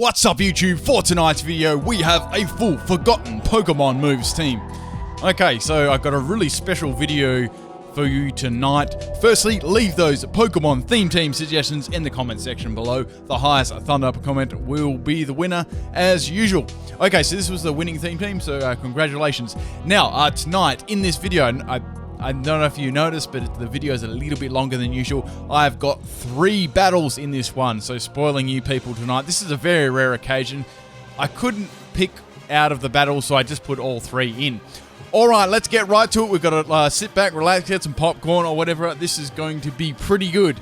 What's up YouTube? For tonight's video we have a full forgotten Pokemon moves team. Okay, so I've got a really special video for you tonight. Firstly, leave those Pokemon theme team suggestions in the comment section below. The highest thumb up comment will be the winner as usual. Okay, so this was the winning theme team, so congratulations. Now, tonight in this video, I don't know if you noticed, but the video is a little bit longer than usual. I've got 3 battles in this one, so spoiling you people tonight. This is a very rare occasion. I couldn't pick out of the battles, so I just put all 3 in. Alright, let's get right to it. We've got to sit back, relax, get some popcorn or whatever. This is going to be pretty good.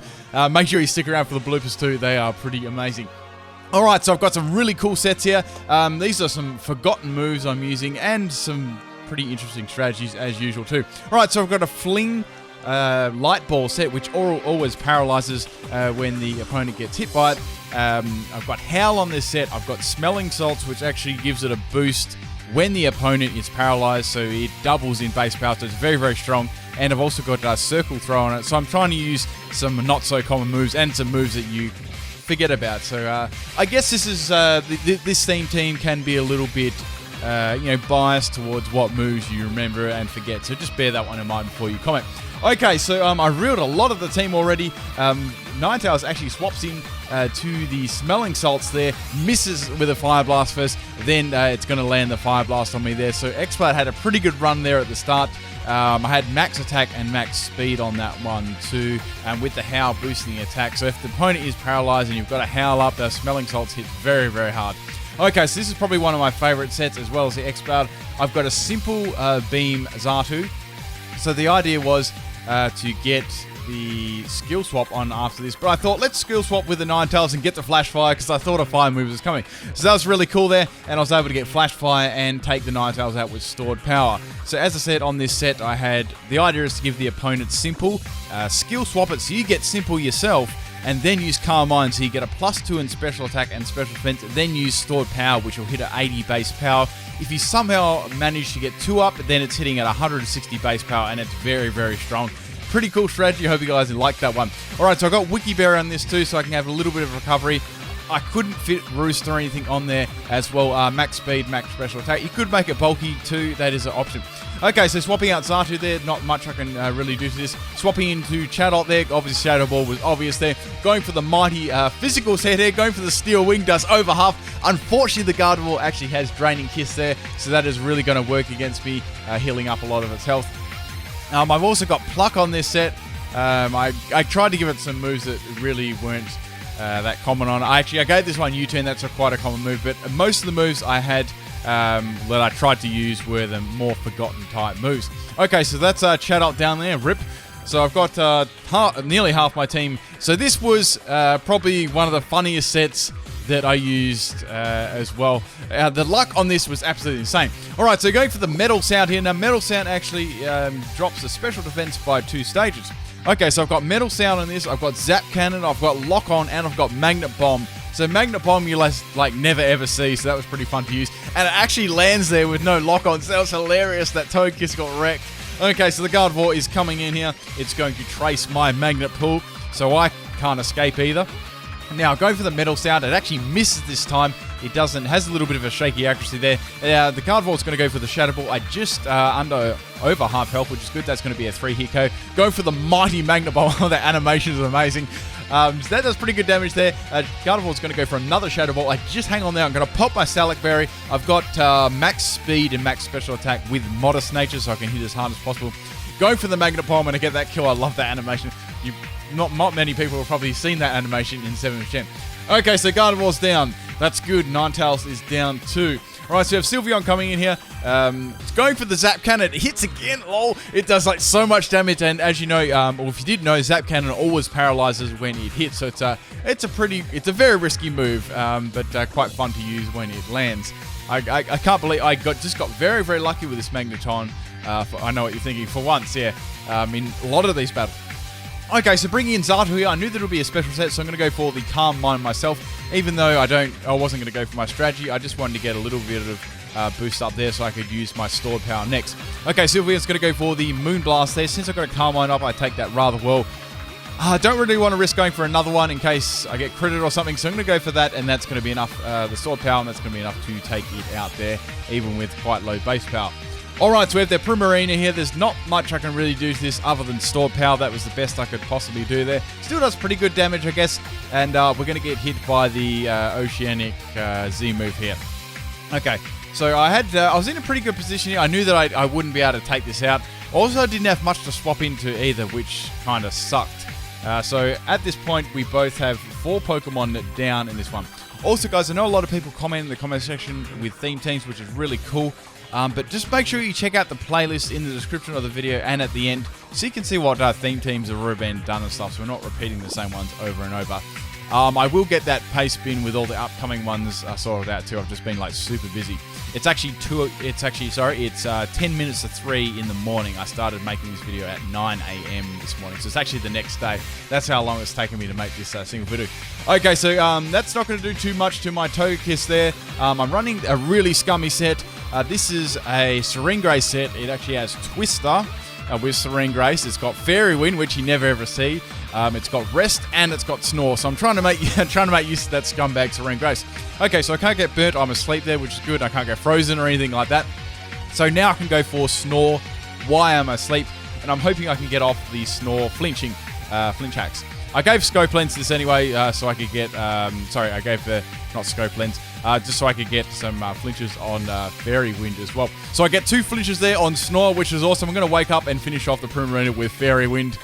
Make sure you stick around for the bloopers too. They are pretty amazing. Alright, so I've got some really cool sets here. These are some forgotten moves I'm using and some pretty interesting strategies as usual too. Alright, so I've got a Fling light ball set, which always paralyzes when the opponent gets hit by it. I've got Howl on this set. I've got Smelling Salts, which actually gives it a boost when the opponent is paralyzed, so it doubles in base power, so it's very, very strong. And I've also got Circle Throw on it, so I'm trying to use some not so common moves and some moves that you forget about. So I guess this is this theme team can be a little bit biased towards what moves you remember and forget. So just bear that one in mind before you comment. Okay, so I reeled a lot of the team already. Ninetales actually swaps in to the Smelling Salts there, misses with a Fire Blast first, then it's going to land the Fire Blast on me there. So Expert had a pretty good run there at the start. I had max attack and max speed on that one too, with the Howl boosting the attack. So if the opponent is paralyzed and you've got a Howl up, the Smelling Salts hit very, very hard. Okay, so this is probably one of my favorite sets as well as the Expert. I've got a simple beam Xatu. So the idea was to get the skill swap on after this, but I thought let's skill swap with the Ninetales and get the Flash Fire because I thought a fire move was coming. So that was really cool there, and I was able to get Flash Fire and take the Ninetales out with stored power. So as I said, on this set I had, the idea is to give the opponent simple, skill swap it so you get simple yourself, and then use Calm Mind so you get a +2 in special attack and special defense, then use stored power which will hit at 80 base power. If you somehow manage to get 2 up, then it's hitting at 160 base power and it's very, very strong. Pretty cool strategy. I hope you guys like that one. Alright, so I got Wiki Berry on this too, so I can have a little bit of recovery. I couldn't fit Roost or anything on there as well. Max speed, max special attack. You could make it bulky too, that is an option. Okay, so swapping out Xatu there, not much I can really do to this. Swapping into Chatot there, obviously Shadow Ball was obvious there. Going for the mighty physical set here, going for the Steel Wing, does over half. Unfortunately, the Gardevoir actually has Draining Kiss there, so that is really going to work against me, healing up a lot of its health. I've also got Pluck on this set. I tried to give it some moves that really weren't that common on. I gave this one U-turn, that's quite a common move, but most of the moves I had that I tried to use were the more forgotten type moves. Okay, so that's Chatot down there, rip. So I've got nearly half my team. So this was probably one of the funniest sets that I used as well. The luck on this was absolutely insane. Alright, so going for the Metal Sound here. Now, Metal Sound actually drops the special defense by 2 stages. Okay, so I've got Metal Sound on this, I've got Zap Cannon, I've got Lock On, and I've got Magnet Bomb. So Magnet Bomb you like never ever see, so that was pretty fun to use. And it actually lands there with no Lock On, so that was hilarious. That Togekiss got wrecked. Okay, so the Gardevoir is coming in here. It's going to trace my Magnet Pool, so I can't escape either. Now, going for the Metal Sound, it actually misses this time. It doesn't, has a little bit of a shaky accuracy there. The Gardevoir is going to go for the Shadow Ball. I just over half health, which is good. That's going to be a 3-hit KO. Going for the mighty Magnet Bomb. That animation is amazing. So that does pretty good damage there. Gardevoir is going to go for another Shadow Ball. I just hang on there. I'm going to pop my Salac Berry. I've got max speed and max special attack with Modest Nature, so I can hit as hard as possible. Going for the Magnet Bomb and to get that kill. I love that animation. Not many people have probably seen that animation in 7th Gen. Okay, so Gardevoir's down. That's good. Ninetales is down too. Alright, so we have Sylveon coming in here. It's going for the Zap Cannon. It hits again. Lol. It does like so much damage, and as you know, or if you did know, Zap Cannon always paralyzes when it hits. So it's a very risky move, but quite fun to use when it lands. I can't believe I just got very, very lucky with this Magneton. I know what you're thinking. For once, yeah. In a lot of these battles. Okay, so bringing in Xatu here, I knew that it would be a special set, so I'm going to go for the Calm Mind myself. Even though I wasn't going to go for my strategy, I just wanted to get a little bit of boost up there so I could use my stored power next. Okay, Sylveon's going to go for the Moon Blast there. Since I've got a Calm Mind up, I take that rather well. I don't really want to risk going for another one in case I get critted or something, so I'm going to go for that, and that's going to be enough, the sword power, and that's going to be enough to take it out there, even with quite low base power. Alright, so we have their Primarina here. There's not much I can really do to this other than sword power. That was the best I could possibly do there. Still does pretty good damage, I guess, and we're going to get hit by the Oceanic Z move here. Okay, so I was in a pretty good position here. I knew that I wouldn't be able to take this out. Also, I didn't have much to swap into either, which kind of sucked. So at this point, we both have 4 Pokemon down in this one. Also, guys, I know a lot of people comment in the comment section with theme teams, which is really cool. But just make sure you check out the playlist in the description of the video and at the end, so you can see what theme teams have already been done and stuff, so we're not repeating the same ones over and over. I will get that pace bin with all the upcoming ones sorted out too. I've just been like super busy. It's actually 10 minutes to 3 in the morning. I started making this video at 9 AM this morning, so it's actually the next day. That's how long it's taken me to make this single video. Okay, so that's not going to do too much to my Togekiss there. I'm running a really scummy set. This is a Serengray set. It actually has Twister with Serengray. It's got Fairy Wind, which you never ever see. It's got Rest and it's got Snore. So I'm trying to make use of that scumbag Serengray. Okay, so I can't get burnt. I'm asleep there, which is good. I can't get frozen or anything like that. So now I can go for Snore while I'm asleep, and I'm hoping I can get off the Snore flinch hacks. I gave Scope Lens this anyway, so I could get, I gave the, not Scope Lens, just so I could get some flinches on Fairy Wind as well. So I get 2 flinches there on Snore, which is awesome. I'm going to wake up and finish off the Primarina with Fairy Wind.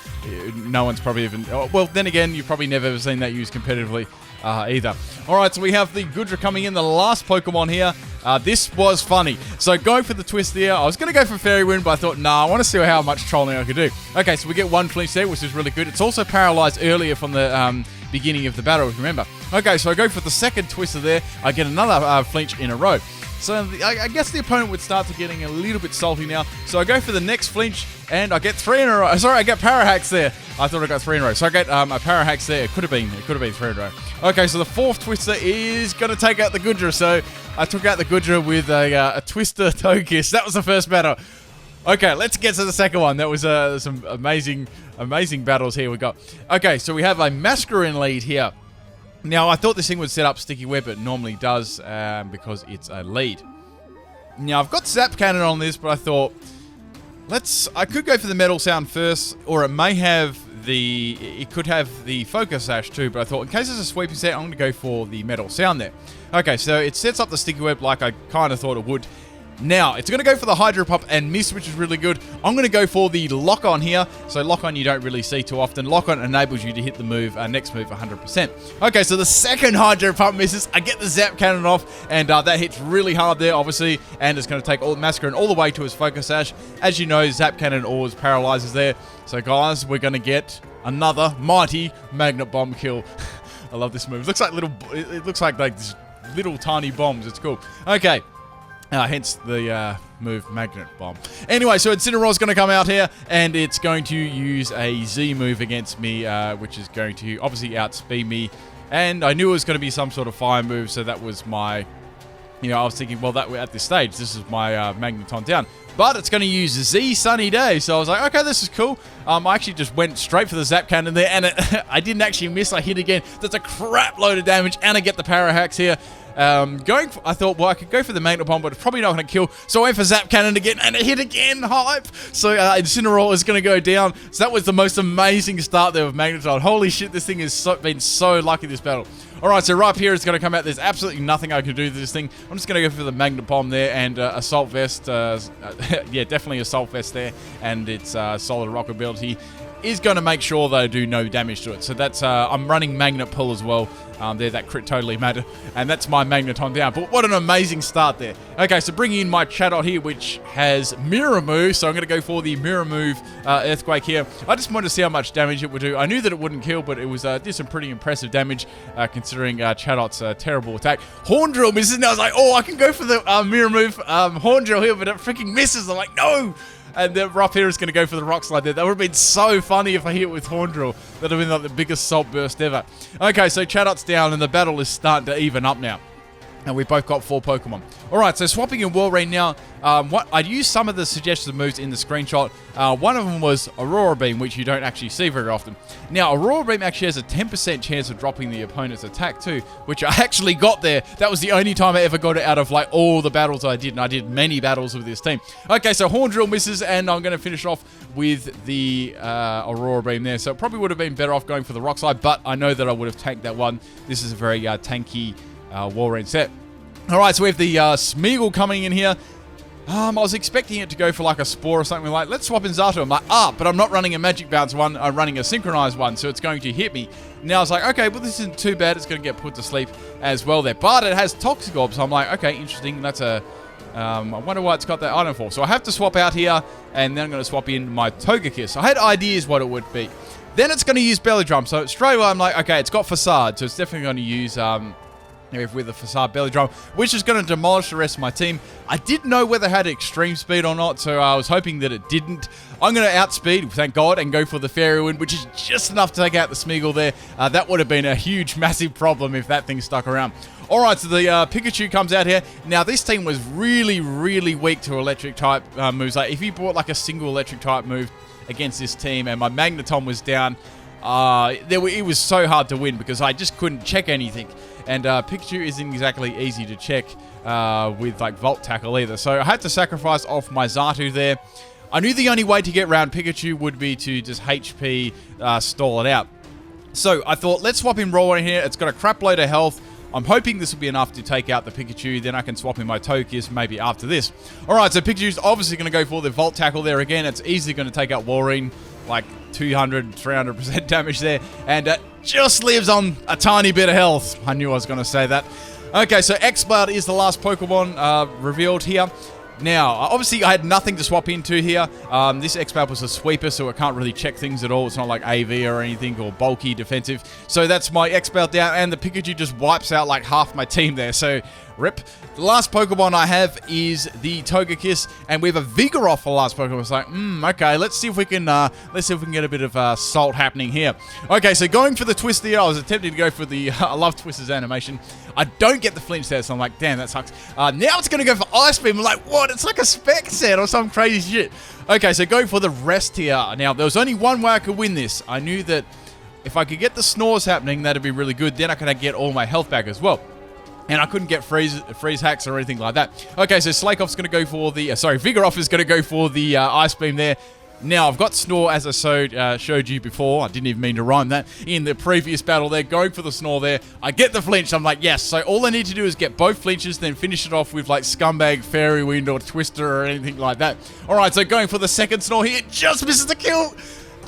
No one's probably even, well, then again, you've probably never ever seen that used competitively either. Alright, so we have the Goodra coming in, the last Pokemon here. This was funny. So going for the twist there, I was going to go for Fairy Wind, but I thought, nah, I want to see how much trolling I could do. Okay, so we get 1 flinch there, which is really good. It's also paralyzed earlier from the beginning of the battle, if you remember. Okay, so I go for the second twister there. I get another flinch in a row. So I guess the opponent would start to getting a little bit salty now. So I go for the next flinch, and I get 3 in a row. Sorry, I get Parahax there. I thought I got 3 in a row. So I get a Parahax there. It could have been 3 in a row. Okay, so the 4th twister is going to take out the Goodra. So I took out the Goodra with a Twister Togekiss. That was the first battle. Okay, let's get to the second one. That was some amazing battles here we got. Okay, so we have a Masquerain lead here. Now, I thought this thing would set up Sticky Web, but it normally does because it's a lead. Now, I've got Zap Cannon on this, but I thought, I could go for the Metal Sound first, or it could have the Focus Sash too, but I thought, in case it's a sweeping set, I'm going to go for the Metal Sound there. Okay, so it sets up the Sticky Web like I kind of thought it would. Now, it's going to go for the Hydro Pump and miss, which is really good. I'm going to go for the Lock On here. So Lock On you don't really see too often. Lock On enables you to hit the move, next move 100%. Okay, so the second Hydro Pump misses. I get the Zap Cannon off, and that hits really hard there, obviously. And it's going to take Masquerain all the way to his Focus Sash. As you know, Zap Cannon always paralyzes there. So guys, we're going to get another mighty Magnet Bomb kill. I love this move. It looks like these little tiny bombs. It's cool. Okay. Hence the move Magnet Bomb. Anyway, so Incineroar's going to come out here, and it's going to use a Z move against me, which is going to obviously outspeed me. And I knew it was going to be some sort of fire move, so that was my... I was thinking, well, at this stage, this is my Magneton down. But it's going to use Z Sunny Day, so I was like, okay, this is cool. I actually just went straight for the Zap Cannon there, and I didn't actually miss. I hit again. That's a crap load of damage, and I get the Parahax here. I thought, well, I could go for the Magnet Bomb, but it's probably not going to kill. So I went for Zap Cannon again, and it hit again. Hype! So Incineroar is going to go down. So that was the most amazing start there with Magneton. Holy shit, this thing has been so lucky this battle. Alright, so right here it's going to come out. There's absolutely nothing I can do to this thing. I'm just going to go for the Magnet Bomb there and Assault Vest. Yeah, definitely Assault Vest there. And its Solid Rock ability is going to make sure that I do no damage to it. So that's, I'm running Magnet Pull as well. There, that crit totally mattered. And that's my Magneton down. But what an amazing start there. Okay, so bringing in my Chatot here, which has Mirror Move. So I'm going to go for the Mirror Move Earthquake here. I just wanted to see how much damage it would do. I knew that it wouldn't kill, but it was did some pretty impressive damage considering Chatot's terrible attack. Horn Drill misses, and I was like, oh, I can go for the Mirror Move Horn Drill here, but it freaking misses. I'm like, no! And then Ruff here is going to go for the Rock Slide there. That would have been so funny if I hit it with Horn Drill. That would have been like the biggest Salt Burst ever. Okay, so Chatot's down and the battle is starting to even up now. And we both got 4 Pokemon. Alright, so swapping in Walrein now. I'd used some of the suggested moves in the screenshot. One of them was Aurora Beam, which you don't actually see very often. Now, Aurora Beam actually has a 10% chance of dropping the opponent's attack too, which I actually got there. That was the only time I ever got it out of like all the battles I did, and I did many battles with this team. Okay, so Horn Drill misses, and I'm going to finish off with the Aurora Beam there. So it probably would have been better off going for the Rock Slide, but I know that I would have tanked that one. This is a very tanky Walrein set. Alright, so we have the Smeagol coming in here. I was expecting it to go for like a Spore or something like, let's swap in Zato. I'm like, but I'm not running a Magic Bounce one, I'm running a Synchronized one, so it's going to hit me. Now I was like, okay, well this isn't too bad, it's going to get put to sleep as well there. But it has Toxic Orb, so I'm like, okay, interesting, that's a... I wonder why it's got that item for. So I have to swap out here, and then I'm going to swap in my Togekiss. I had ideas what it would be. Then it's going to use Belly Drum, so straight away I'm like, okay, it's got Facade, so it's definitely going to use... with the Facade Belly Drum, which is going to demolish the rest of my team. I didn't know whether it had extreme speed or not, so I was hoping that it didn't. I'm going to outspeed, thank God, and go for the Fairy Wind, which is just enough to take out the Smeagol there. That would have been a huge, massive problem if that thing stuck around. Alright, so the Pikachu comes out here. Now, this team was really, really weak to electric type moves. Like, if you bought like a single electric type move against this team and my Magneton was down, it was so hard to win because I just couldn't check anything. And Pikachu isn't exactly easy to check with like Volt Tackle either. So I had to sacrifice off my Xatu there. I knew the only way to get around Pikachu would be to just HP stall it out. So I thought, let's swap in Roller in here. It's got a crap load of health. I'm hoping this will be enough to take out the Pikachu. Then I can swap in my Togekiss maybe after this. Alright, so Pikachu's obviously going to go for the Volt Tackle there again. It's easily going to take out Walrein. Like 200, 300% damage there. And just lives on a tiny bit of health. I knew I was going to say that. Okay, so X-Blood is the last Pokemon revealed here. Now, obviously, I had nothing to swap into here. This X-Blood was a sweeper, so it can't really check things at all. It's not like AV or anything, or bulky defensive. So that's my X-Blood down, and the Pikachu just wipes out like half my team there. So, rip. The last Pokemon I have is the Togekiss, and we have a Vigoroth for the last Pokemon. It's like, okay, let's see if we can get a bit of salt happening here. Okay, so going for the twist there, I was attempting to go for the I love Twister's animation. I don't get the flinch there, so I'm like, damn, that sucks. Now it's going to go for Ice Beam. I'm like, what? It's like a spec set or some crazy shit. Okay, so going for the rest here. Now, there was only one way I could win this. I knew that if I could get the snores happening, that'd be really good. Then I could get all my health back as well. And I couldn't get freeze hacks or anything like that. Okay, so Slakoff's going to go for the... Vigoroth is going to go for the Ice Beam there. Now, I've got Snore, as I showed you before. I didn't even mean to rhyme that. In the previous battle there, going for the Snore there. I get the flinch. I'm like, yes. So all I need to do is get both flinches, then finish it off with like Scumbag, Fairy Wind, or Twister, or anything like that. Alright, so going for the second Snore here. Just misses the kill.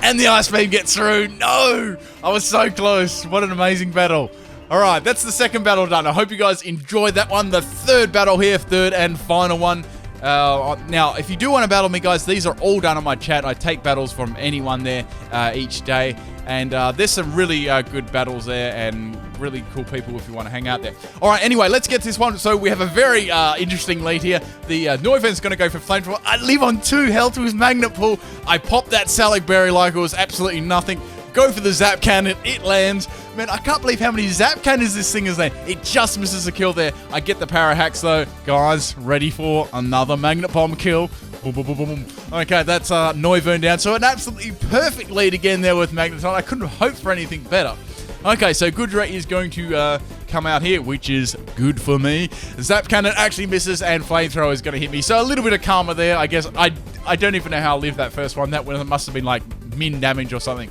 And the Ice Beam gets through. No! I was so close. What an amazing battle. Alright, that's the second battle done. I hope you guys enjoyed that one. The third battle here, third and final one. Now, if you do want to battle me, guys, these are all done on my chat. I take battles from anyone there each day. And there's some really good battles there and really cool people if you want to hang out there. Alright, anyway, let's get to this one. So we have a very interesting lead here. The Noivern's going to go for Flamethrower. I live on 2 health with Magnet Pull. I pop that Salic Berry like it was absolutely nothing. Go for the Zap Cannon, it lands. Man, I can't believe how many Zap Cannons this thing has landed. It just misses a kill there. I get the Power Hacks though. Guys, ready for another Magnet Bomb kill. Boom, boom, boom, boom, boom. Okay, that's Noivern down. So an absolutely perfect lead again there with Magneton. I couldn't hope for anything better. Okay, so Goodra is going to come out here, which is good for me. Zap Cannon actually misses, and Flamethrower is going to hit me. So a little bit of karma there, I guess. I don't even know how I lived that first one. That one must have been like min damage or something.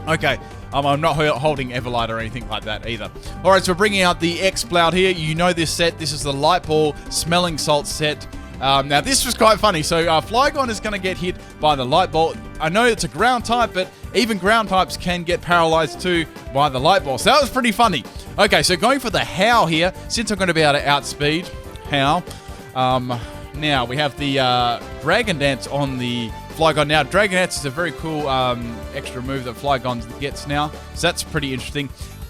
Okay, I'm not holding Everlight or anything like that either. Alright, so we're bringing out the X-Bloud here. You know this set. This is the Light Ball Smelling Salt set. Now, this was quite funny. So, Flygon is going to get hit by the Light Ball. I know it's a ground type, but even ground types can get paralyzed too by the Light Ball. So, that was pretty funny. Okay, so going for the Howl here. Since I'm going to be able to outspeed Howl. Now, we have the Dragon Dance on the Flygon. Now, Dragon Dance is a very cool extra move that Flygon gets now. So that's pretty interesting.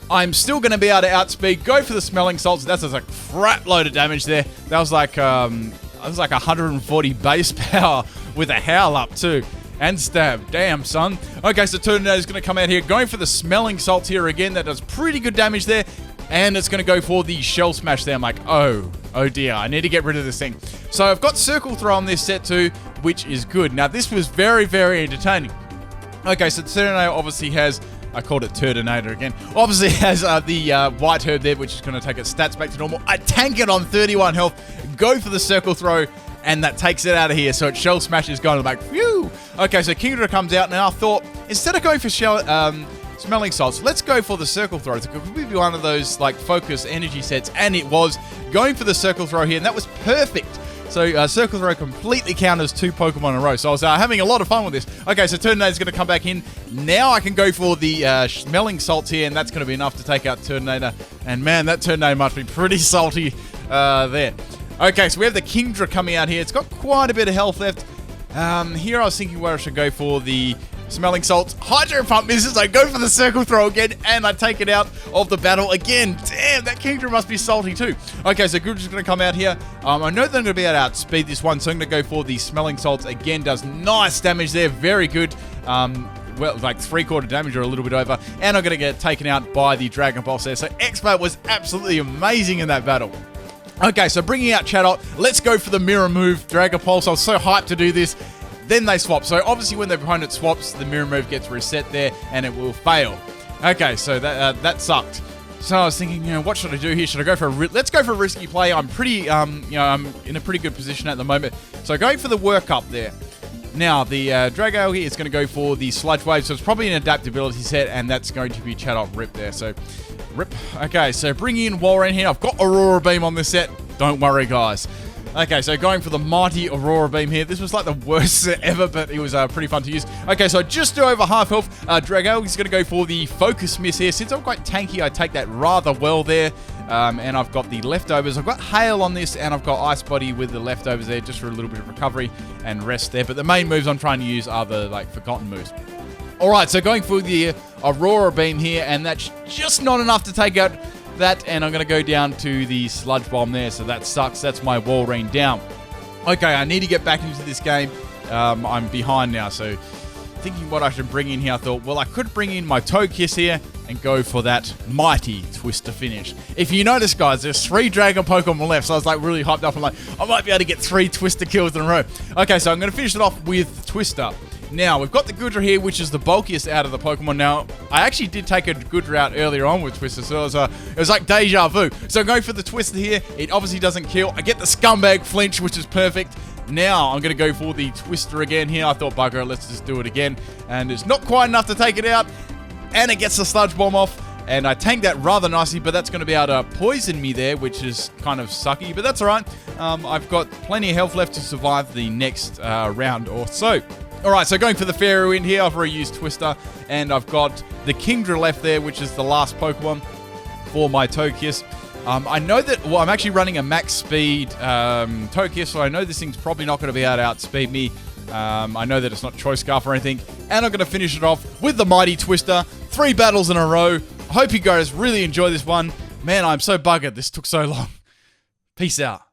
I'm still going to be able to outspeed. Go for the Smelling Salts. That's a crap load of damage there. That was like 140 base power with a Howl up too. And stab. Damn, son. Okay, so Turtonator is going to come out here. Going for the Smelling Salts here again. That does pretty good damage there. and it's going to go for the Shell Smash there. I'm like, oh dear, I need to get rid of this thing. So I've got Circle Throw on this set too, which is good. Now this was very, very entertaining. Okay, so Turtonator obviously has, I called it Turtonator again, obviously has the White Herb there, which is going to take its stats back to normal. I tank it on 31 health, go for the Circle Throw, and that takes it out of here. So it Shell Smash is going like, phew. Okay, so Kingdra comes out, and I thought, instead of going for Smelling Salts, let's go for the Circle Throw. It could be one of those like focus energy sets, and it was going for the Circle Throw here, and that was perfect. So Circle Throw completely counters 2 Pokemon in a row. So I was having a lot of fun with this. Okay, so Turtonator's going to come back in. Now I can go for the Smelling Salts here, and that's going to be enough to take out Turtonator. And man, that Turtonator must be pretty salty there. Okay, so we have the Kingdra coming out here. It's got quite a bit of health left. Here I was thinking where I should go for the Smelling Salts. Hydro Pump misses. I go for the Circle Throw again, and I take it out of the battle again. Damn, that Kingdra must be salty too. Okay, so Gudra's going to come out here. I know they're going to be able to outspeed this one, so I'm going to go for the Smelling Salts again. Does nice damage there. Very good. Well, like 3/4 damage or a little bit over. And I'm going to get taken out by the Dragon Pulse there. So Expert was absolutely amazing in that battle. Okay, so bringing out Chatot, let's go for the Mirror move, Dragon Pulse. I was so hyped to do this. Then they swap. So obviously when the opponent swaps, the Mirror move gets reset there and it will fail. Okay, so that sucked. So I was thinking, what should I do here? Should I go for let's go for a risky play. I'm pretty, I'm in a pretty good position at the moment. So going for the Workup there. Now, the Drago here is going to go for the Sludge Wave, so it's probably an adaptability set, and that's going to be Chatot Rip there. So, Rip. Okay, so bring in Walrein here. I've got Aurora Beam on this set. Don't worry, guys. Okay, so going for the mighty Aurora Beam here. This was like the worst set ever, but it was pretty fun to use. Okay, so just over half health. Drago is going to go for the Focus Miss here. Since I'm quite tanky, I take that rather well there. And I've got the leftovers. I've got Hail on this, and I've got Ice Body with the leftovers there, just for a little bit of recovery and rest there. But the main moves I'm trying to use are the forgotten moves. Alright, so going for the Aurora Beam here, and that's just not enough to take out that, and I'm going to go down to the Sludge Bomb there, so that sucks. That's my Walrein down. Okay, I need to get back into this game. I'm behind now, so thinking what I should bring in here, I thought, well, I could bring in my Togekiss here and go for that mighty Twister finish. If you notice, guys, there's 3 Dragon Pokemon left, so I was like really hyped up. I'm like, I might be able to get 3 Twister kills in a row. Okay, so I'm going to finish it off with Twister. Now, we've got the Gudra here, which is the bulkiest out of the Pokemon. Now, I actually did take a Gudra out earlier on with Twister, so it was like deja vu. So I'm going for the Twister here. It obviously doesn't kill. I get the Scumbag Flinch, which is perfect. Now, I'm going to go for the Twister again here. I thought, bugger, let's just do it again. And it's not quite enough to take it out. And it gets the Sludge Bomb off. And I tanked that rather nicely, but that's going to be able to poison me there, which is kind of sucky. But that's all right. I've got plenty of health left to survive the next round or so. Alright, so going for the Fairy Wind here, I've already used Twister, and I've got the Kingdra left there, which is the last Pokemon for my Togekiss. I know that, well, I'm actually running a max speed Togekiss, so I know this thing's probably not going to be able to outspeed me. I know that it's not Choice Scarf or anything, and I'm going to finish it off with the mighty Twister. 3 battles in a row. I hope you guys really enjoy this one. Man, I'm so buggered. This took so long. Peace out.